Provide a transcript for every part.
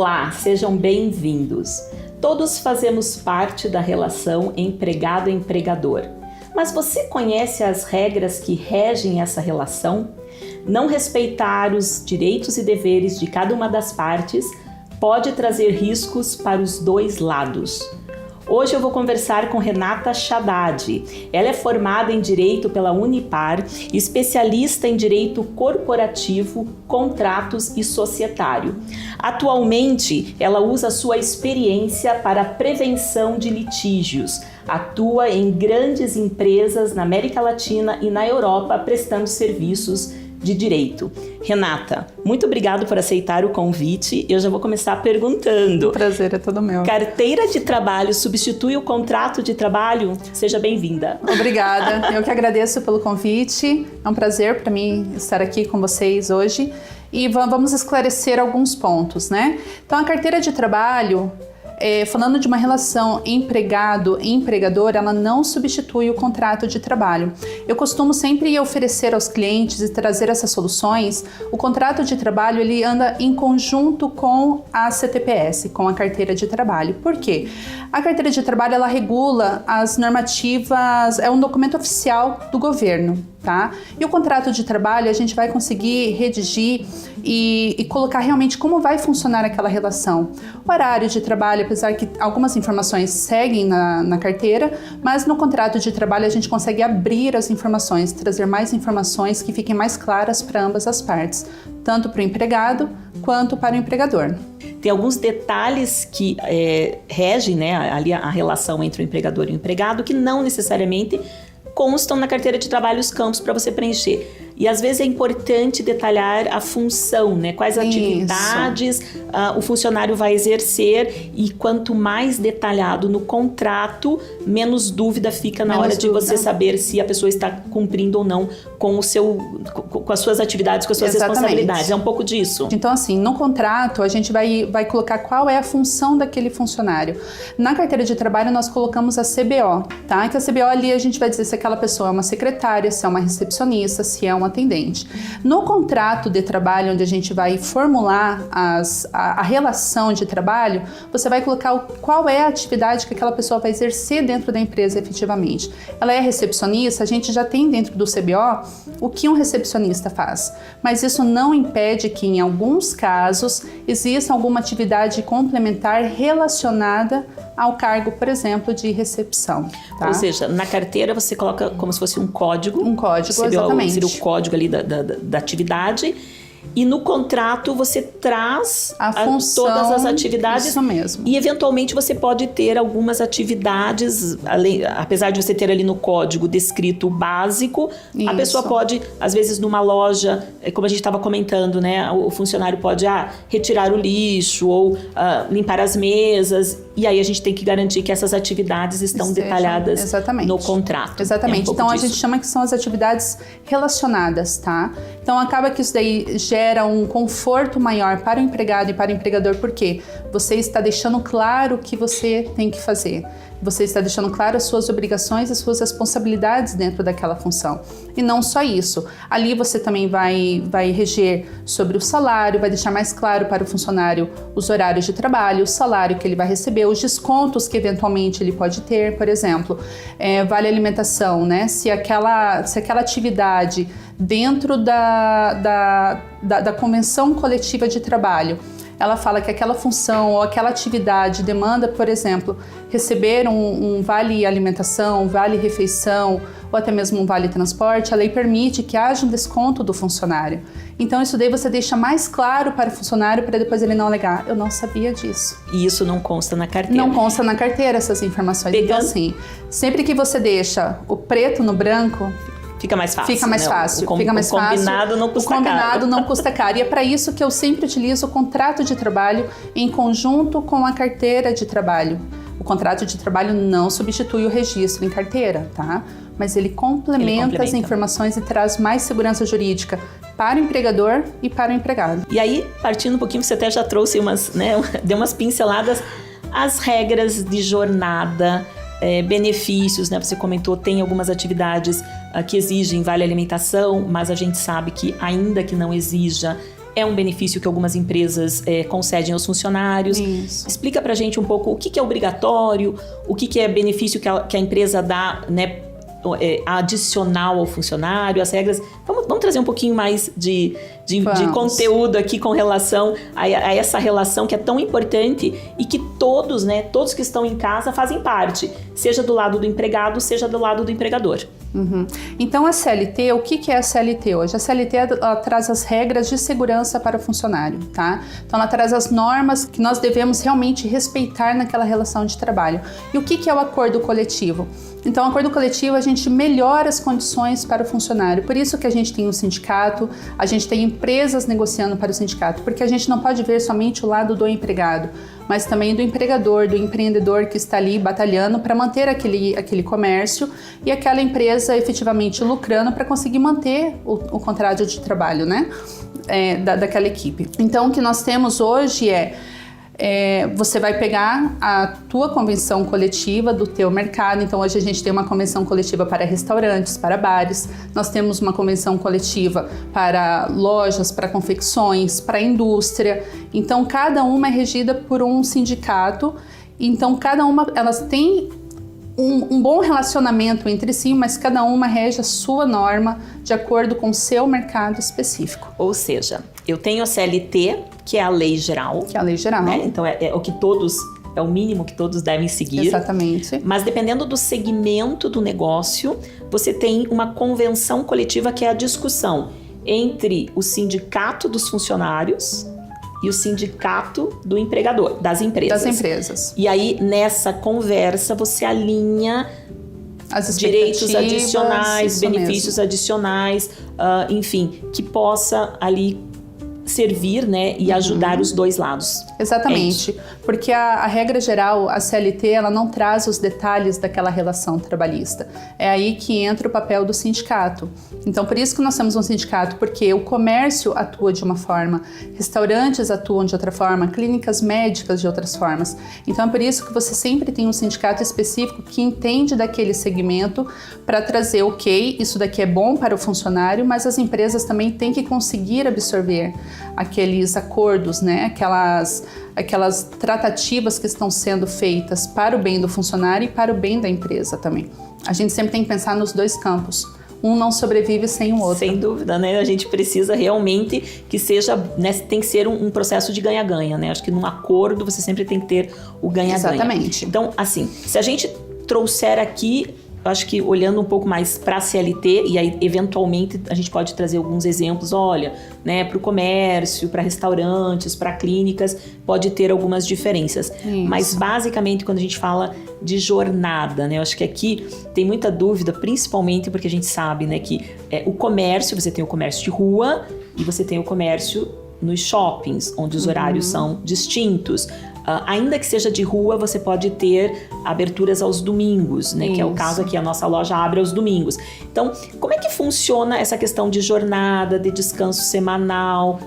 Olá, sejam bem-vindos. Todos fazemos parte da relação empregado-empregador. Mas você conhece as regras que regem essa relação? Não respeitar os direitos e deveres de cada uma das partes pode trazer riscos para os dois lados. Hoje eu vou conversar com Renata Haddad. Ela é formada em Direito pela Unipar, especialista em Direito Corporativo, Contratos e Societário. Atualmente, ela usa sua experiência para a prevenção de litígios. Atua em grandes empresas na América Latina e na Europa, prestando serviços de direito. Renata, muito obrigado por aceitar o convite. Eu já vou começar perguntando. O prazer é todo meu. Carteira de trabalho substitui o contrato de trabalho? Seja bem-vinda. Obrigada. Eu que agradeço pelo convite. É um prazer para mim estar aqui com vocês hoje. E vamos esclarecer alguns pontos, né? Então, a carteira de trabalho, falando de uma relação empregado-empregador, ela não substitui o contrato de trabalho. Eu costumo sempre oferecer aos clientes e trazer essas soluções. O contrato de trabalho, ele anda em conjunto com a CTPS, com a carteira de trabalho. Por quê? A carteira de trabalho, ela regula as normativas, é um documento oficial do governo, tá? E o contrato de trabalho, a gente vai conseguir redigir e colocar realmente como vai funcionar aquela relação. O horário de trabalho, apesar que algumas informações seguem na carteira, mas no contrato de trabalho a gente consegue abrir as informações, trazer mais informações que fiquem mais claras para ambas as partes, tanto para o empregado quanto para o empregador. Tem alguns detalhes que regem, né, ali a relação entre o empregador e o empregado que não necessariamente constam na carteira de trabalho os campos para você preencher. E às vezes é importante detalhar a função, né? Quais atividades o funcionário vai exercer, e quanto mais detalhado no contrato, menos dúvida fica na hora de você saber se a pessoa está cumprindo ou não com com as suas atividades, com as suas responsabilidades. É um pouco disso. Então, assim, no contrato a gente vai colocar qual é a função daquele funcionário. Na carteira de trabalho nós colocamos a CBO, tá? Que a CBO ali a gente vai dizer se aquela pessoa é uma secretária, se é uma recepcionista, se é um atendente. No contrato de trabalho, onde a gente vai formular a relação de trabalho, você vai colocar qual é a atividade que aquela pessoa vai exercer dentro da empresa efetivamente. Ela é recepcionista, a gente já tem dentro do CBO o que um recepcionista faz, mas isso não impede que em alguns casos exista alguma atividade complementar relacionada ao cargo, por exemplo, de recepção. Tá? Ou seja, na carteira você coloca como se fosse um código. Um código, exatamente. Seria o código ali da atividade. E no contrato você traz a função, todas as atividades. Isso mesmo. E eventualmente você pode ter algumas atividades, apesar de você ter ali no código descrito o básico, a pessoa pode, às vezes numa loja, como a gente estava comentando, né, o funcionário pode retirar o lixo ou limpar as mesas, e aí a gente tem que garantir que essas atividades estão detalhadas no contrato. Exatamente. Então a gente chama que são as atividades relacionadas, tá? Então acaba que isso daí gera um conforto maior para o empregado e para o empregador, porque você está deixando claro o que você tem que fazer. Você está deixando claro as suas obrigações, as suas responsabilidades dentro daquela função. E não só isso. Ali você também vai reger sobre o salário, vai deixar mais claro para o funcionário os horários de trabalho, o salário que ele vai receber, os descontos que eventualmente ele pode ter, por exemplo, vale alimentação, né? Se aquela atividade dentro da convenção coletiva de trabalho, ela fala que aquela função ou aquela atividade demanda, por exemplo, receber um vale alimentação, um vale refeição ou até mesmo um vale transporte, a lei permite que haja um desconto do funcionário. Então isso daí você deixa mais claro para o funcionário, para depois ele não alegar, eu não sabia disso. E isso não consta na carteira? Não consta na carteira essas informações. Então assim, sempre que você deixa o preto no branco, fica mais fácil. Fica mais fácil. O combinado não custa caro. O combinado não custa caro. E é para isso que eu sempre utilizo o contrato de trabalho em conjunto com a carteira de trabalho. O contrato de trabalho não substitui o registro em carteira, tá? Mas ele complementa as informações e traz mais segurança jurídica para o empregador e para o empregado. E aí, partindo um pouquinho, você até já trouxe deu umas pinceladas, as regras de jornada, benefícios, né? Você comentou, tem algumas atividades que exigem vale alimentação, mas a gente sabe que ainda que não exija, é um benefício que algumas empresas concedem aos funcionários. Isso. Explica pra gente um pouco o que é obrigatório, o que é benefício que a empresa dá, né, adicional ao funcionário, as regras. Vamos trazer um pouquinho mais de conteúdo aqui com relação a essa relação que é tão importante e que todos, né, todos que estão em casa fazem parte, seja do lado do empregado, seja do lado do empregador. Uhum. Então a CLT, o que é a CLT hoje? A CLT ela traz as regras de segurança para o funcionário, tá? Então ela traz as normas que nós devemos realmente respeitar naquela relação de trabalho. E o que é o acordo coletivo? Então, o acordo coletivo, a gente melhora as condições para o funcionário. Por isso que a gente tem um sindicato, a gente tem empresas negociando para o sindicato, porque a gente não pode ver somente o lado do empregado, mas também do empregador, do empreendedor que está ali batalhando para manter aquele comércio e aquela empresa efetivamente lucrando para conseguir manter o contrato de trabalho, né? Daquela equipe. Então, o que nós temos hoje você vai pegar a tua convenção coletiva do teu mercado. Então hoje a gente tem uma convenção coletiva para restaurantes, para bares, nós temos uma convenção coletiva para lojas, para confecções, para indústria. Então cada uma é regida por um sindicato, então cada uma, elas têm um bom relacionamento entre si, mas cada uma rege a sua norma de acordo com o seu mercado específico. Ou seja, eu tenho a CLT, que é a lei geral. Que é a lei geral. Né? Então é o que todos, é o mínimo que todos devem seguir. Exatamente. Mas dependendo do segmento do negócio, você tem uma convenção coletiva que é a discussão entre o sindicato dos funcionários e o sindicato do empregador, das empresas. Das empresas. E aí, nessa conversa, você alinha as direitos adicionais, benefícios mesmo. Adicionais, enfim, que possa ali servir, né, e ajudar os dois lados. Exatamente, porque a regra geral, a CLT, ela não traz os detalhes daquela relação trabalhista. É aí que entra o papel do sindicato. Então, por isso que nós temos um sindicato, porque o comércio atua de uma forma, restaurantes atuam de outra forma, clínicas médicas de outras formas. Então, é por isso que você sempre tem um sindicato específico que entende daquele segmento para trazer, ok, isso daqui é bom para o funcionário, mas as empresas também têm que conseguir absorver aqueles acordos, né? Aquelas tratativas que estão sendo feitas para o bem do funcionário e para o bem da empresa também. A gente sempre tem que pensar nos dois campos. Um não sobrevive sem o outro. Sem dúvida, né? A gente precisa realmente que seja, né? Tem que ser um processo de ganha-ganha, né? Acho que num acordo você sempre tem que ter o ganha-ganha. Exatamente. Então, assim, se a gente trouxer aqui, acho que olhando um pouco mais para a CLT, e aí eventualmente a gente pode trazer alguns exemplos, olha, né, para o comércio, para restaurantes, para clínicas, pode ter algumas diferenças. Isso. Mas basicamente quando a gente fala de jornada, né, eu acho que aqui tem muita dúvida, principalmente porque a gente sabe, né, que o comércio, você tem o comércio de rua e você tem o comércio nos shoppings, onde os horários são distintos. Ainda que seja de rua, você pode ter aberturas aos domingos, né? Que é o caso aqui, a nossa loja abre aos domingos. Então, como é que funciona essa questão de jornada, de descanso semanal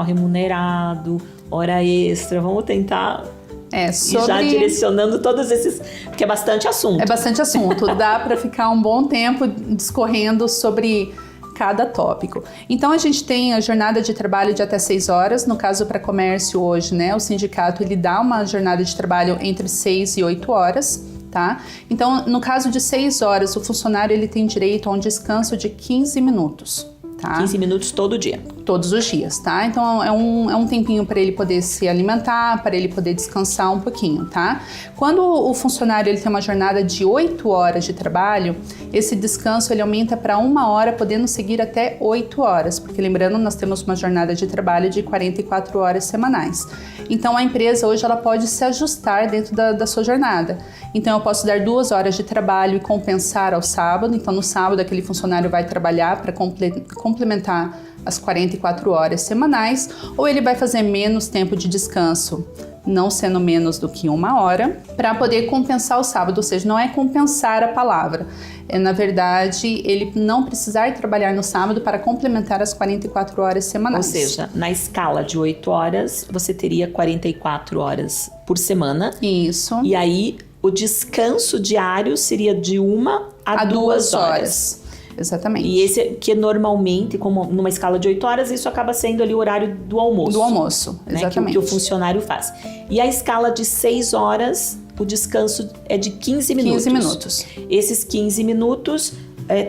remunerado, hora extra? Vamos tentar ir já direcionando todos esses, porque é bastante assunto. É bastante assunto, dá para ficar um bom tempo discorrendo sobre cada tópico. Então a gente tem a jornada de trabalho de até 6 horas, no caso para comércio hoje, né? O sindicato ele dá uma jornada de trabalho entre 6 e 8 horas, tá? Então no caso de 6 horas, o funcionário ele tem direito a um descanso de 15 minutos. Tá? 15 minutos todo dia. Todos os dias, tá? Então é um tempinho para ele poder se alimentar, para ele poder descansar um pouquinho, tá? Quando o funcionário ele tem uma jornada de 8 horas de trabalho, esse descanso ele aumenta para 1 hora, podendo seguir até 8 horas, porque lembrando, nós temos uma jornada de trabalho de 44 horas semanais. Então a empresa hoje ela pode se ajustar dentro da sua jornada. Então eu posso dar 2 horas de trabalho e compensar ao sábado. Então no sábado aquele funcionário vai trabalhar para complementar as 44 horas semanais, ou ele vai fazer menos tempo de descanso, não sendo menos do que 1 hora, para poder compensar o sábado, ou seja, não é compensar a palavra, na verdade, ele não precisar trabalhar no sábado para complementar as 44 horas semanais. Ou seja, na escala de 8 horas, você teria 44 horas por semana. Isso. E aí, o descanso diário seria de 1 a 2 horas. Exatamente. E esse que normalmente, como numa escala de 8 horas, isso acaba sendo ali o horário do almoço. Do almoço, né, exatamente. que o funcionário faz. E a escala de 6 horas, o descanso é de 15 minutos. 15 minutos. Esses 15 minutos,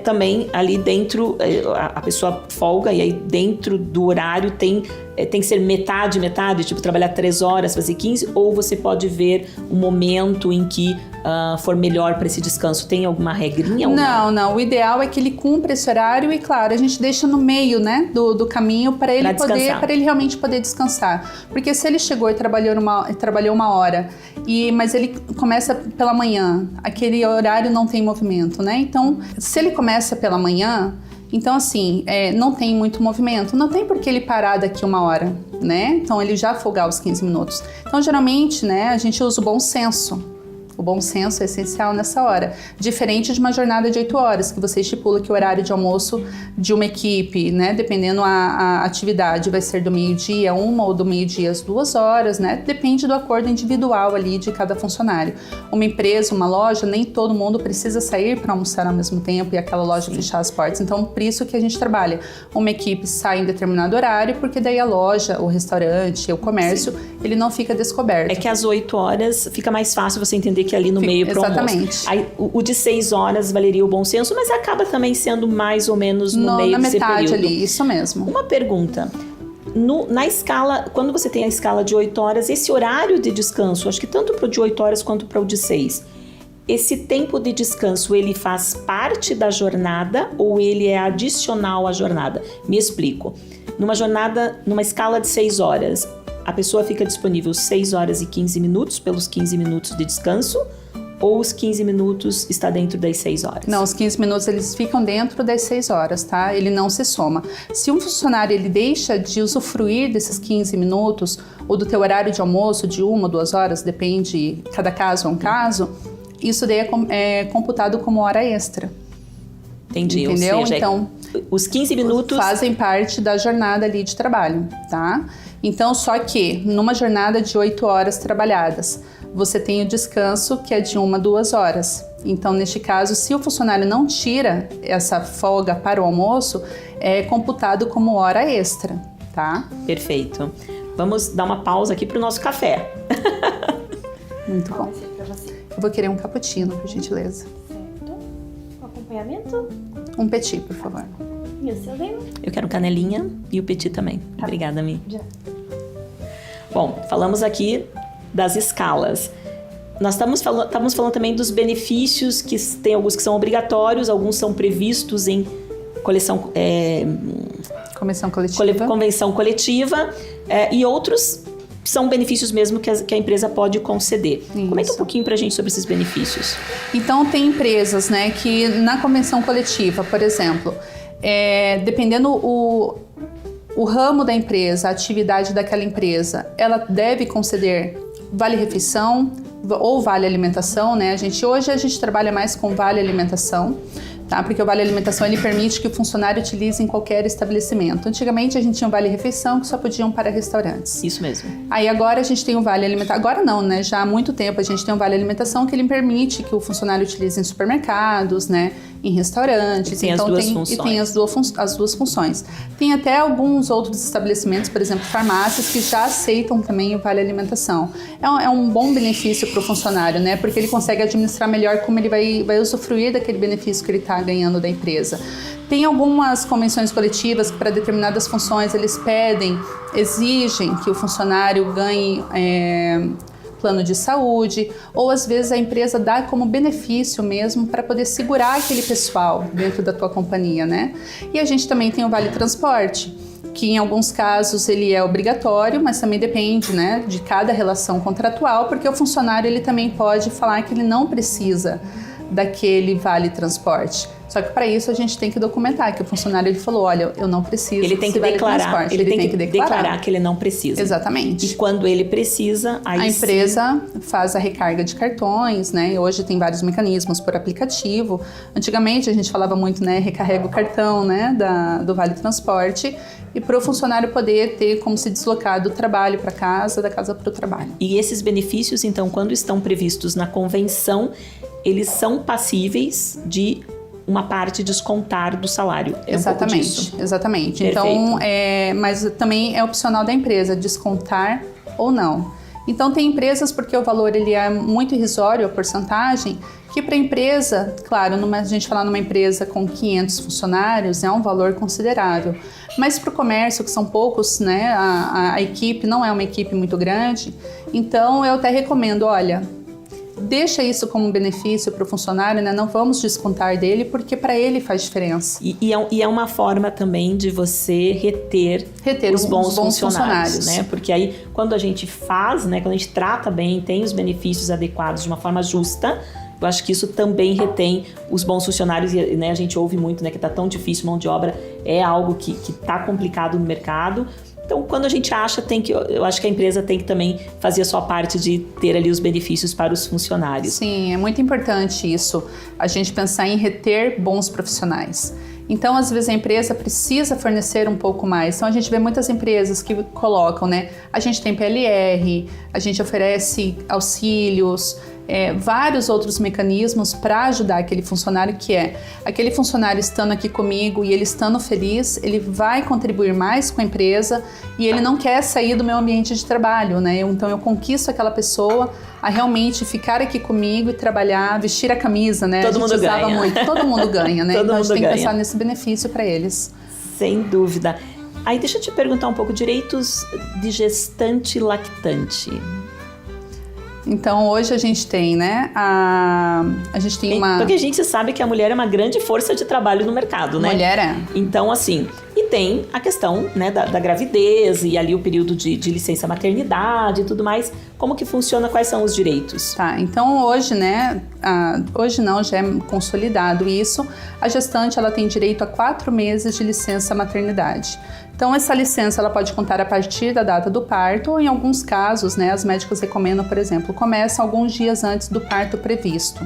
também ali dentro, a pessoa folga, e aí dentro do horário tem que ser metade, tipo trabalhar 3 horas, fazer 15, ou você pode ver um momento em que for melhor para esse descanso. Tem alguma regrinha? Não. O ideal é que ele cumpra esse horário e, claro, a gente deixa no meio, né, do caminho para ele realmente poder descansar. Porque se ele chegou e trabalhou uma hora, mas ele começa pela manhã, aquele horário não tem movimento, né? Então, se ele começa pela manhã, então, assim, não tem muito movimento. Não tem por que ele parar daqui 1 hora, né? Então, ele já folgar os 15 minutos. Então, geralmente, né, a gente usa o bom senso. O bom senso é essencial nessa hora. Diferente de uma jornada de 8 horas, que você estipula que o horário de almoço de uma equipe, né, dependendo a atividade, vai ser do meio-dia a 1 ou do meio-dia às 2 horas, né? Depende do acordo individual ali de cada funcionário. Uma empresa, uma loja, nem todo mundo precisa sair para almoçar ao mesmo tempo e aquela loja fechar as portas. Então, por isso que a gente trabalha. Uma equipe sai em determinado horário, porque daí a loja, o restaurante, o comércio, ele não fica descoberto. É que às 8 horas fica mais fácil você entender que ali no meio pro almoço. Aí, o de 6 horas valeria o bom senso, mas acaba também sendo mais ou menos no meio desse período. Na metade ali, isso mesmo. Uma pergunta. Na escala, quando você tem a escala de 8 horas, esse horário de descanso, acho que tanto para o de 8 horas quanto para o de 6, esse tempo de descanso, ele faz parte da jornada ou ele é adicional à jornada? Me explico. Numa escala de 6 horas, a pessoa fica disponível 6 horas e 15 minutos pelos 15 minutos de descanso, ou os 15 minutos está dentro das 6 horas? Não, os 15 minutos eles ficam dentro das 6 horas, tá? Ele não se soma. Se um funcionário ele deixa de usufruir desses 15 minutos, ou do teu horário de almoço de 1 ou 2 horas, depende, cada caso é um caso, isso daí é computado como hora extra. Entendi. Entendeu? Ou seja, então, os 15 minutos fazem parte da jornada ali de trabalho, tá? Então, só que numa jornada de 8 horas trabalhadas, você tem o descanso que é de 1 a 2 horas. Então, neste caso, se o funcionário não tira essa folga para o almoço, é computado como hora extra, tá? Perfeito. Vamos dar uma pausa aqui para o nosso café. Muito bom. Eu vou querer um cappuccino, por gentileza. Certo. O acompanhamento? Um petit, por favor. E o seu, Lima? Eu quero canelinha e o petit também. Tá. Obrigada, Mi. Já. Bom, falamos aqui das escalas. Nós estamos falando também dos benefícios, que tem alguns que são obrigatórios, alguns são previstos em convenção coletiva, e outros são benefícios mesmo que a empresa pode conceder. Isso. Comenta um pouquinho pra gente sobre esses benefícios. Então, tem empresas, né, que na convenção coletiva, por exemplo, dependendo o ramo da empresa, a atividade daquela empresa, ela deve conceder vale-refeição ou vale-alimentação, né? Hoje a gente trabalha mais com vale-alimentação, tá? Porque o vale-alimentação ele permite que o funcionário utilize em qualquer estabelecimento. Antigamente a gente tinha um vale-refeição que só podiam para restaurantes. Isso mesmo. Aí agora a gente tem um vale-alimentação. Agora não, né? Já há muito tempo a gente tem um vale-alimentação que ele permite que o funcionário utilize em supermercados, né? Em restaurantes. E tem as duas funções. E tem as duas funções. Tem até alguns outros estabelecimentos, por exemplo, farmácias, que já aceitam também o vale-alimentação. É um bom benefício para o funcionário, né? Porque ele consegue administrar melhor como ele vai usufruir daquele benefício que ele está ganhando da empresa. Tem algumas convenções coletivas que para determinadas funções eles exigem que o funcionário ganhe plano de saúde, ou às vezes a empresa dá como benefício mesmo para poder segurar aquele pessoal dentro da tua companhia, né? E a gente também tem o Vale Transporte, que em alguns casos ele é obrigatório, mas também depende, né, de cada relação contratual, porque o funcionário ele também pode falar que ele não precisa daquele Vale Transporte. Só que para isso a gente tem que documentar que o funcionário ele falou, olha, eu não preciso. Ele tem que declarar, ele tem que declarar que ele não precisa. Exatamente. E quando ele precisa, aí a empresa faz a recarga de cartões, né? Hoje tem vários mecanismos por aplicativo. Antigamente a gente falava muito, né, recarrega o cartão, né, do Vale Transporte, e para o funcionário poder ter como se deslocar do trabalho para casa, da casa para o trabalho. E esses benefícios, então, quando estão previstos na convenção, eles são passíveis de uma parte descontar do salário. Exatamente, exatamente. Perfeito. Então, mas também é opcional da empresa descontar ou não. Então tem empresas, porque o valor ele é muito irrisório, a porcentagem, que para a empresa, claro, a gente falar numa empresa com 500 funcionários é um valor considerável. Mas para o comércio, que são poucos, né, a equipe não é uma equipe muito grande, então eu até recomendo, olha, deixa isso como um benefício para o funcionário, né? Não vamos descontar dele, porque para ele faz diferença. E é uma forma também de você reter os bons funcionários, né? Porque aí, quando a gente faz, né? Quando a gente trata bem, tem os benefícios adequados de uma forma justa, eu acho que isso também retém os bons funcionários. E, né, a gente ouve muito, né? Que tá tão difícil, mão de obra é algo que tá complicado no mercado. Então, quando a gente acha, eu acho que a empresa tem que também fazer a sua parte de ter ali os benefícios para os funcionários. Sim, é muito importante isso, a gente pensar em reter bons profissionais. Então, às vezes, a empresa precisa fornecer um pouco mais. Então, a gente vê muitas empresas que colocam, né? A gente tem PLR, a gente oferece auxílios, vários outros mecanismos para ajudar aquele funcionário, que aquele funcionário estando aqui comigo e ele estando feliz, ele vai contribuir mais com a empresa e ele não quer sair do meu ambiente de trabalho, né? Então eu conquisto aquela pessoa a realmente ficar aqui comigo e trabalhar, vestir a camisa, né? Todo mundo ganha. Muito, todo mundo ganha, né? Então a gente tem que pensar nesse benefício para eles. Sem dúvida. Aí deixa eu te perguntar um pouco, direitos de gestante e lactante. Então, hoje a gente tem, né, a gente tem uma... Porque a gente sabe que a mulher é uma grande força de trabalho no mercado, né? Mulher é. Então, assim, e tem a questão, né, da gravidez e ali o período de licença maternidade e tudo mais. Como que funciona? Quais são os direitos? Tá, então hoje, né, hoje não, já é consolidado isso. A gestante, ela tem direito a 4 meses de licença maternidade. Então, essa licença ela pode contar a partir da data do parto ou, em alguns casos, né, as médicas recomendam, por exemplo, começa alguns dias antes do parto previsto.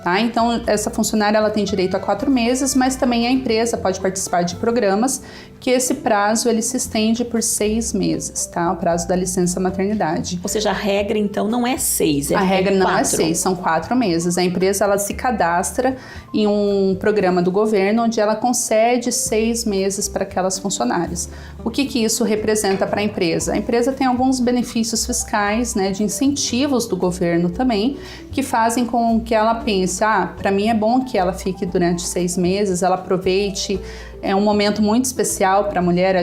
Tá? Então, essa funcionária ela tem direito a 4 meses, mas também a empresa pode participar de programas que esse prazo ele se estende por 6 meses, tá? O prazo da licença maternidade. Ou seja, a regra, então, não é 6, a regra não 4. é 6, são 4 meses. A empresa ela se cadastra em um programa do governo onde ela concede 6 meses para aquelas funcionárias. O que isso representa para a empresa? A empresa tem alguns benefícios fiscais, né, de incentivos do governo também, que fazem com que ela pense, para mim é bom que ela fique durante 6 meses, ela aproveite, é um momento muito especial para a mulher,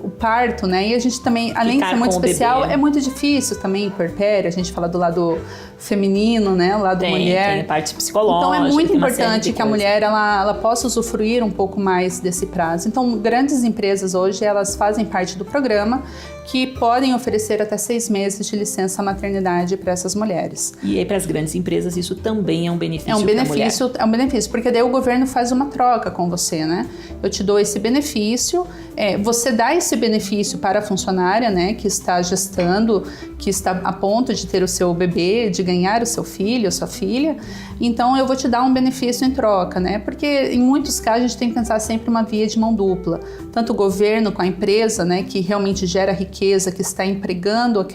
o parto, né? E a gente também, além de ser muito especial, é muito difícil também, puerpério, a gente fala do lado feminino, né? O lado mulher. Tem a parte psicológica. Então é muito importante que a mulher ela possa usufruir um pouco mais desse prazo. Então, grandes empresas hoje, elas fazem parte do programa que podem oferecer até 6 meses de licença maternidade para essas mulheres. E aí, para as grandes empresas, isso também é um benefício para a mulher? É um benefício, porque daí o governo faz uma troca com você, né? Eu te dou esse benefício, você dá esse benefício para a funcionária, né, que está gestando, que está a ponto de ter o seu bebê, de ganhar o seu filho, a sua filha, então eu vou te dar um benefício em troca, né? Porque em muitos casos a gente tem que pensar sempre uma via de mão dupla, tanto o governo com a empresa, né, que realmente gera riqueza, que está empregando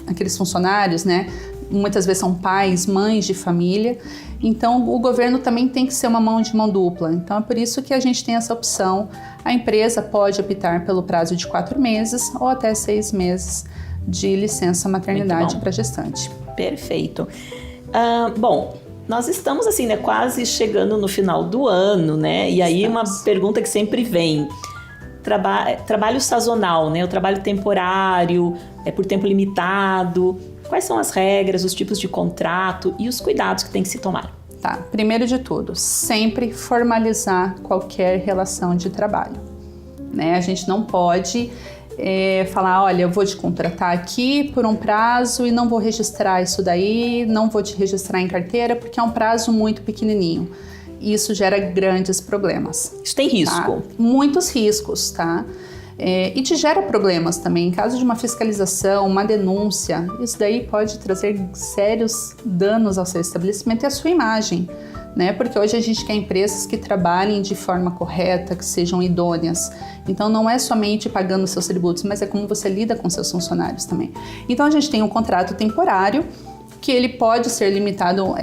aqueles funcionários, né? Muitas vezes são pais, mães de família, então o governo também tem que ser uma mão de mão dupla. Então é por isso que a gente tem essa opção. A empresa pode optar pelo prazo de 4 meses ou até 6 meses de licença maternidade para gestante. Perfeito. Bom, nós estamos assim, né, quase chegando no final do ano, né? E aí uma pergunta que sempre vem: trabalho sazonal, né? O trabalho temporário, por tempo limitado. Quais são as regras, os tipos de contrato e os cuidados que tem que se tomar? Tá, primeiro de tudo, sempre formalizar qualquer relação de trabalho, né? A gente não pode falar, olha, eu vou te contratar aqui por um prazo e não vou registrar isso daí, não vou te registrar em carteira porque é um prazo muito pequenininho. Isso gera grandes problemas. Isso tem risco? Tá? Muitos riscos, tá? E te gera problemas também. Em caso de uma fiscalização, uma denúncia, isso daí pode trazer sérios danos ao seu estabelecimento e à sua imagem, né? Porque hoje a gente quer empresas que trabalhem de forma correta, que sejam idôneas. Então não é somente pagando seus tributos, mas é como você lida com seus funcionários também. Então a gente tem um contrato temporário, que ele pode ser limitado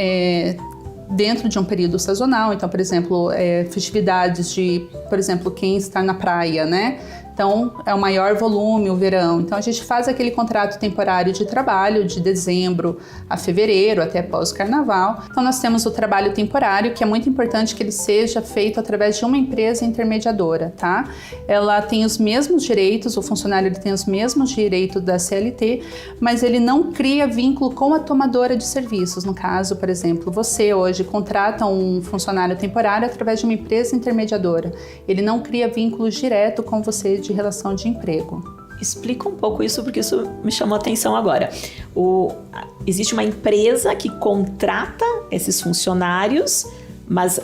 dentro de um período sazonal. Então, por exemplo, festividades de, por exemplo, quem está na praia, né? Então, é o maior volume, o verão. Então, a gente faz aquele contrato temporário de trabalho de dezembro a fevereiro, até pós-carnaval. Então, nós temos o trabalho temporário, que é muito importante que ele seja feito através de uma empresa intermediadora, tá? Ela tem os mesmos direitos, o funcionário ele tem os mesmos direitos da CLT, mas ele não cria vínculo com a tomadora de serviços. No caso, por exemplo, você hoje contrata um funcionário temporário através de uma empresa intermediadora. Ele não cria vínculo direto com você de relação de emprego. Explica um pouco isso, porque isso me chamou a atenção agora. Existe uma empresa que contrata esses funcionários, mas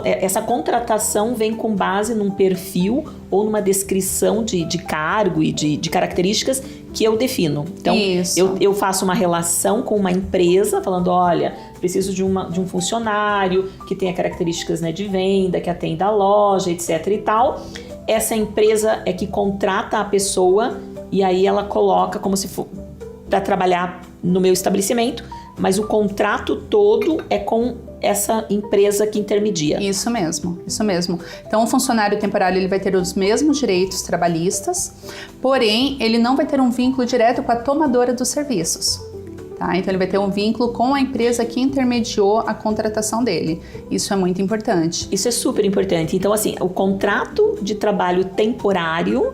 essa contratação vem com base num perfil ou numa descrição de cargo e de características que eu defino. Então, eu faço uma relação com uma empresa falando, olha, preciso de um funcionário que tenha características, né, de venda, que atenda a loja, etc e tal. Essa empresa é que contrata a pessoa e aí ela coloca como se for para trabalhar no meu estabelecimento, mas o contrato todo é com essa empresa que intermedia. Isso mesmo, isso mesmo. Então, o funcionário temporário ele vai ter os mesmos direitos trabalhistas, porém, ele não vai ter um vínculo direto com a tomadora dos serviços. Tá? Então, ele vai ter um vínculo com a empresa que intermediou a contratação dele. Isso é muito importante. Isso é super importante. Então, assim, o contrato de trabalho temporário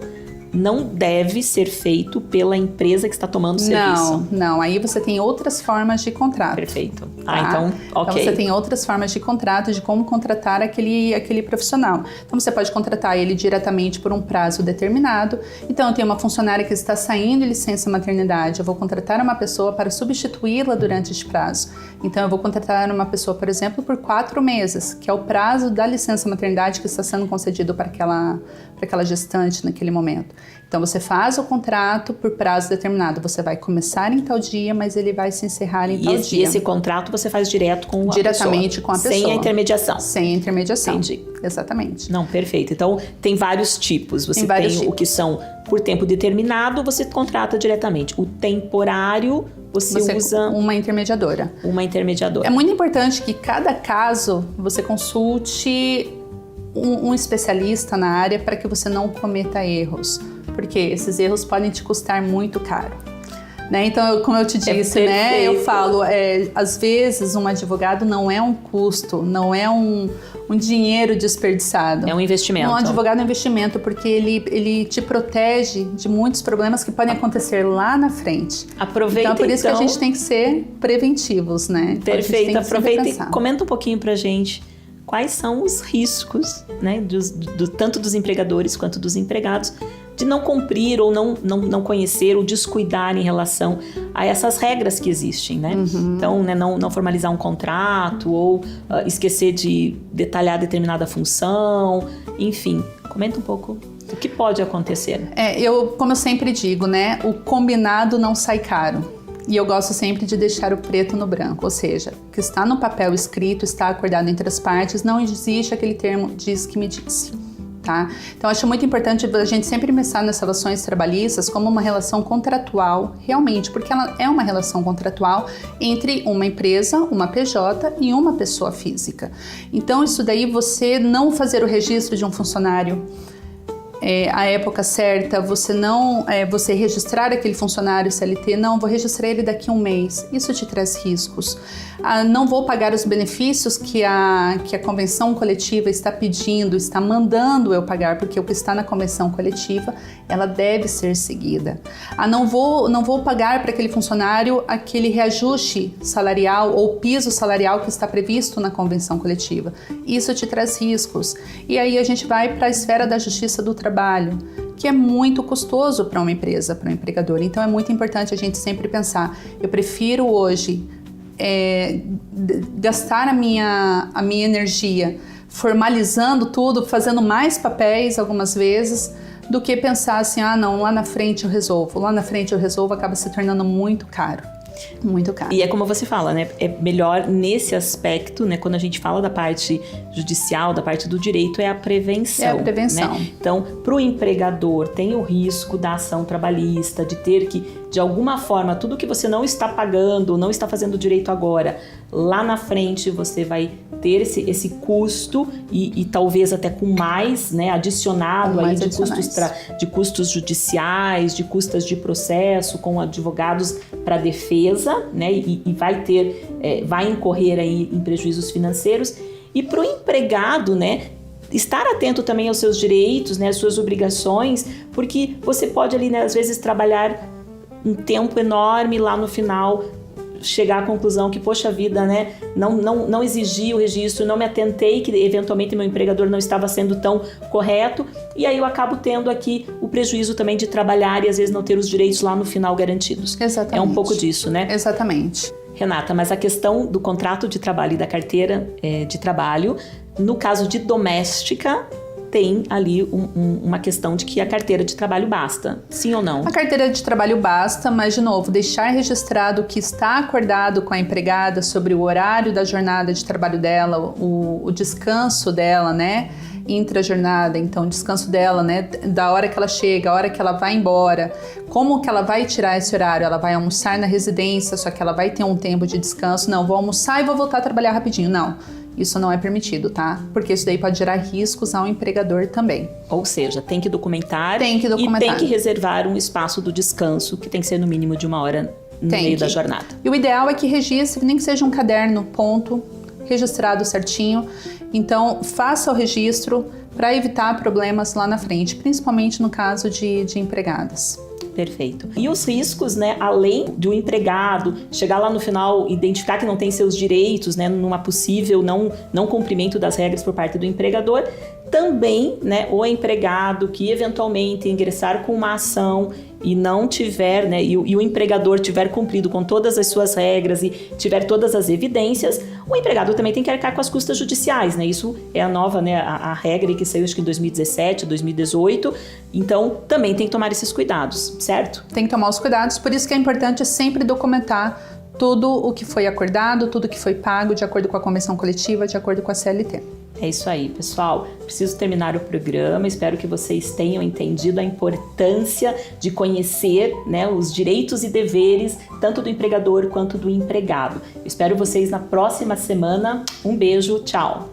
não deve ser feito pela empresa que está tomando o serviço. Não. Aí você tem outras formas de contrato. Perfeito. Tá? Então, ok. Então você tem outras formas de contrato, de como contratar aquele profissional. Então você pode contratar ele diretamente por um prazo determinado. Então eu tenho uma funcionária que está saindo de licença maternidade, eu vou contratar uma pessoa para substituí-la durante este prazo. Então eu vou contratar uma pessoa, por exemplo, por 4 meses, que é o prazo da licença maternidade que está sendo concedido para aquela gestante naquele momento. Então você faz o contrato por prazo determinado, você vai começar em tal dia, mas ele vai se encerrar em tal dia. E esse contrato você faz diretamente com a pessoa. Sem a intermediação. Sem a intermediação. Entendi. Exatamente. Não, perfeito. Então tem vários tipos. Você tem o que são por tempo determinado, você contrata diretamente. O temporário, você usa uma intermediadora. Uma intermediadora. É muito importante que cada caso você consulte um especialista na área para que você não cometa erros, porque esses erros podem te custar muito caro. Né? Então, como eu te disse, né, eu falo, às vezes um advogado não é um custo, não é um dinheiro desperdiçado. É um investimento. Um advogado é um investimento, porque ele te protege de muitos problemas que podem acontecer lá na frente. Aproveita, então, é por isso que a gente tem que ser preventivos, né? Perfeito, aproveita e comenta um pouquinho pra gente quais são os riscos, né, tanto dos empregadores quanto dos empregados, de não cumprir ou não conhecer ou descuidar em relação a essas regras que existem, né? Uhum. Então, né, não formalizar um contrato ou esquecer de detalhar determinada função, enfim, comenta um pouco o que pode acontecer. Como eu sempre digo, né, o combinado não sai caro. E eu gosto sempre de deixar o preto no branco, ou seja, o que está no papel escrito, está acordado entre as partes, não existe aquele termo diz que me disse. Tá? Então, acho muito importante a gente sempre pensar nas relações trabalhistas como uma relação contratual, realmente, porque ela é uma relação contratual entre uma empresa, uma PJ e uma pessoa física. Então, isso daí, você não fazer o registro de um funcionário a época certa, você registrar aquele funcionário CLT, não, vou registrar ele daqui a um mês, isso te traz riscos. Não vou pagar os benefícios que a convenção coletiva está pedindo, está mandando eu pagar, porque o que está na convenção coletiva, ela deve ser seguida. Não vou pagar para aquele funcionário aquele reajuste salarial ou piso salarial que está previsto na convenção coletiva. Isso te traz riscos. E aí a gente vai para a esfera da justiça do trabalho, que é muito custoso para uma empresa, para um empregador. Então é muito importante a gente sempre pensar, eu prefiro hoje gastar a minha energia formalizando tudo, fazendo mais papéis algumas vezes, do que pensar assim, não, lá na frente eu resolvo, acaba se tornando muito caro. Muito caro. E é como você fala, né? É melhor nesse aspecto, né? Quando a gente fala da parte judicial, da parte do direito, é a prevenção. É a prevenção. Né? Então, para o empregador, tem o risco da ação trabalhista, de ter que, de alguma forma, tudo que você não está pagando, não está fazendo direito agora, lá na frente você vai ter esse custo e talvez até com mais, né, adicionado aí de custos judiciais, de custas de processo com advogados para defesa, né, e vai incorrer aí em prejuízos financeiros. E para o empregado, né, estar atento também aos seus direitos, né, às suas obrigações, porque você pode ali, né, às vezes trabalhar um tempo enorme lá no final, chegar à conclusão que, poxa vida, né, não exigi o registro, não me atentei que eventualmente meu empregador não estava sendo tão correto, e aí eu acabo tendo aqui o prejuízo também de trabalhar e às vezes não ter os direitos lá no final garantidos. Exatamente. É um pouco disso, né? Exatamente. Renata, mas a questão do contrato de trabalho e da carteira de trabalho, no caso de doméstica, tem ali uma questão de que a carteira de trabalho basta, sim ou não? A carteira de trabalho basta, mas, de novo, deixar registrado que está acordado com a empregada sobre o horário da jornada de trabalho dela, o descanso dela, né? Entre a jornada, então, o descanso dela, né? Da hora que ela chega, a hora que ela vai embora, como que ela vai tirar esse horário? Ela vai almoçar na residência, só que ela vai ter um tempo de descanso. Não, vou almoçar e vou voltar a trabalhar rapidinho. Não. Isso não é permitido, tá? Porque isso daí pode gerar riscos ao empregador também. Ou seja, tem que documentar. E tem que reservar um espaço do descanso, que tem que ser no mínimo de 1 hora no meio da jornada. E o ideal é que registre, nem que seja um caderno, ponto, registrado certinho. Então, faça o registro para evitar problemas lá na frente, principalmente no caso de empregadas. Perfeito. E os riscos, né, além do empregado chegar lá no final, identificar que não tem seus direitos, né, numa possível não cumprimento das regras por parte do empregador, também, né, o empregado que eventualmente ingressar com uma ação e não tiver, né, e o empregador tiver cumprido com todas as suas regras e tiver todas as evidências, o empregado também tem que arcar com as custas judiciais, né? Isso é a nova, né, a regra que saiu acho que em 2017, 2018. Então, também tem que tomar esses cuidados, certo? Tem que tomar os cuidados, por isso que é importante sempre documentar tudo o que foi acordado, tudo que foi pago de acordo com a convenção coletiva, de acordo com a CLT. É isso aí, pessoal. Preciso terminar o programa. Espero que vocês tenham entendido a importância de conhecer, né, os direitos e deveres tanto do empregador quanto do empregado. Espero vocês na próxima semana. Um beijo, tchau!